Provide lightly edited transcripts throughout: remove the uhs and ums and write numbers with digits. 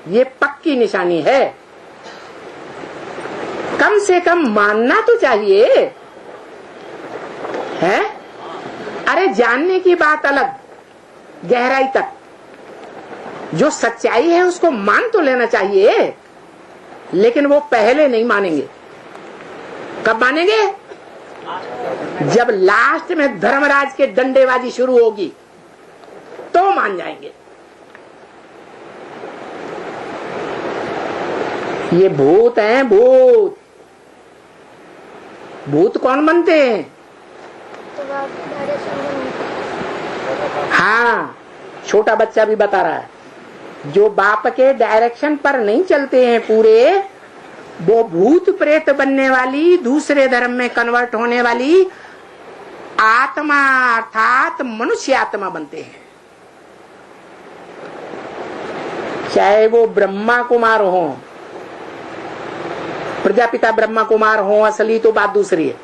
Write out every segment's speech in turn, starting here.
ये पक्की निशानी है। कम से कम मानना तो चाहिए है। अरे जानने की बात अलग, गहराई तक जो सच्चाई है उसको मान तो लेना चाहिए, लेकिन वो पहले नहीं मानेंगे। कब मानेंगे? जब लास्ट में धर्मराज के डंडेबाजी शुरू होगी तो मान जाएंगे। ये भूत हैं, भूत। भूत कौन बनते हैं? हाँ, छोटा बच्चा भी बता रहा है, जो बाप के डायरेक्शन पर नहीं चलते हैं पूरे, वो भूत प्रेत बनने वाली, दूसरे धर्म में कन्वर्ट होने वाली आत्मा अर्थात मनुष्य आत्मा बनते हैं। चाहे वो ब्रह्मा कुमार हो, प्रजापिता ब्रह्मा कुमार हो, असली तो बात दूसरी है।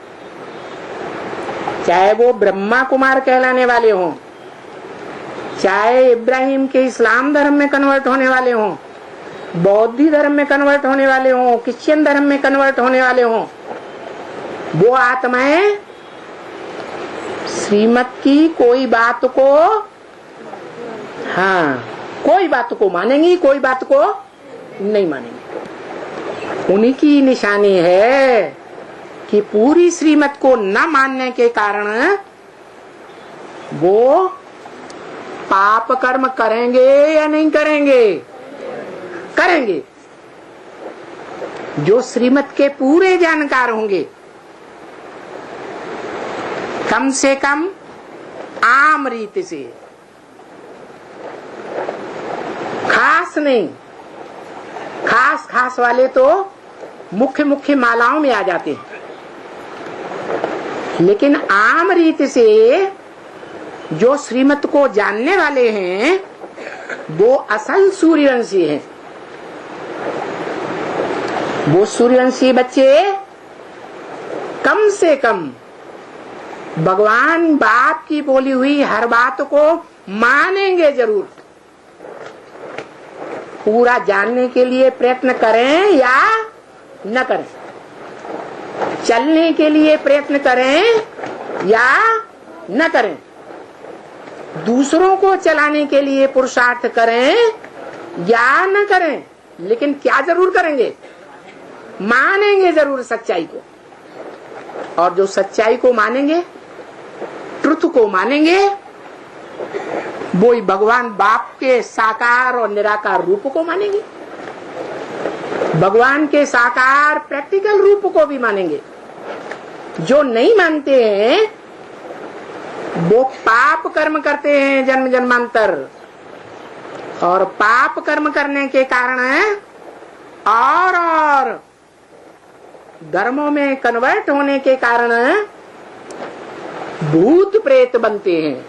चाहे वो ब्रह्मा कुमार कहलाने वाले हों, चाहे इब्राहिम के इस्लाम धर्म में कन्वर्ट होने वाले हों, बौद्ध धर्म में कन्वर्ट होने वाले हों, क्रिश्चियन धर्म में कन्वर्ट होने वाले हों, वो आत्माएं श्रीमत की कोई बात को, हाँ, कोई बात को मानेंगी, कोई बात को नहीं मानेंगी। उन्हीं की निशानी है कि पूरी श्रीमत को न मानने के कारण वो पाप कर्म करेंगे या नहीं करेंगे? करेंगे। जो श्रीमत के पूरे जानकार होंगे, कम से कम आम रीति से, खास नहीं, खास खास वाले तो मुख्य मुख्य मालाओं में आ जाते हैं, लेकिन आम रीति से जो श्रीमत को जानने वाले हैं वो असल सूर्यवंशी हैं। वो सूर्यवंशी बच्चे कम से कम भगवान बाप की बोली हुई हर बात को मानेंगे जरूर। पूरा जानने के लिए प्रयत्न करें या न करें, चलने के लिए प्रयत्न करें या न करें, दूसरों को चलाने के लिए पुरुषार्थ करें या न करें, लेकिन क्या जरूर करेंगे? मानेंगे जरूर सच्चाई को। और जो सच्चाई को मानेंगे, ट्रुथ को मानेंगे, वो ही भगवान बाप के साकार और निराकार रूप को मानेंगे, भगवान के साकार प्रैक्टिकल रूप को भी मानेंगे। जो नहीं मानते हैं वो पाप कर्म करते हैं जन्म जन्मांतर, और पाप कर्म करने के कारण और धर्मों में कन्वर्ट होने के कारण भूत प्रेत बनते हैं।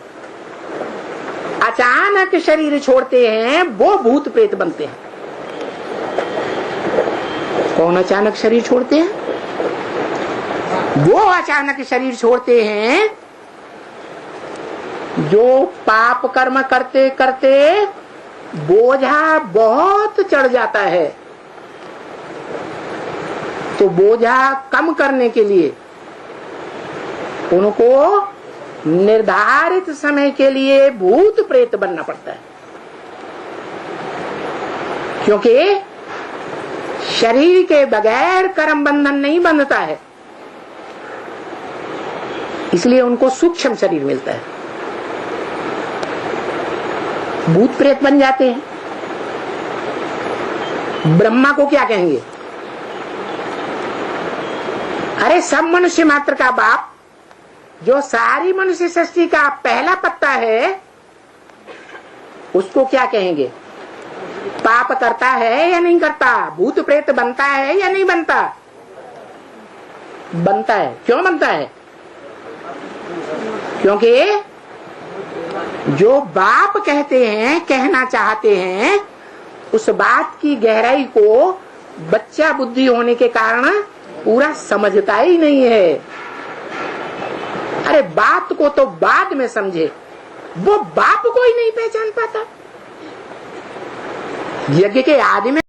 अचानक शरीर छोड़ते हैं वो भूत प्रेत बनते हैं। कौन अचानक शरीर छोड़ते हैं? वो अचानक शरीर छोड़ते हैं जो पाप कर्म करते करते बोझा बहुत चढ़ जाता है, तो बोझा कम करने के लिए उनको निर्धारित समय के लिए भूत प्रेत बनना पड़ता है, क्योंकि शरीर के बगैर कर्म बंधन नहीं बंधता है, इसलिए उनको सूक्ष्म शरीर मिलता है, भूत प्रेत बन जाते हैं। ब्रह्मा को क्या कहेंगे? अरे सब मनुष्य मात्र का बाप, जो सारी मनुष्य सृष्टि का पहला पत्ता है, उसको क्या कहेंगे? पाप करता है या नहीं करता? भूत प्रेत बनता है या नहीं बनता? बनता है। क्यों बनता है? क्योंकि जो बाप कहते हैं, कहना चाहते हैं, उस बात की गहराई को बच्चा बुद्धि होने के कारण पूरा समझता ही नहीं है। अरे बात को तो बाद में समझे, वो बाप को ही नहीं पहचान पाता। यज्ञ के आदि में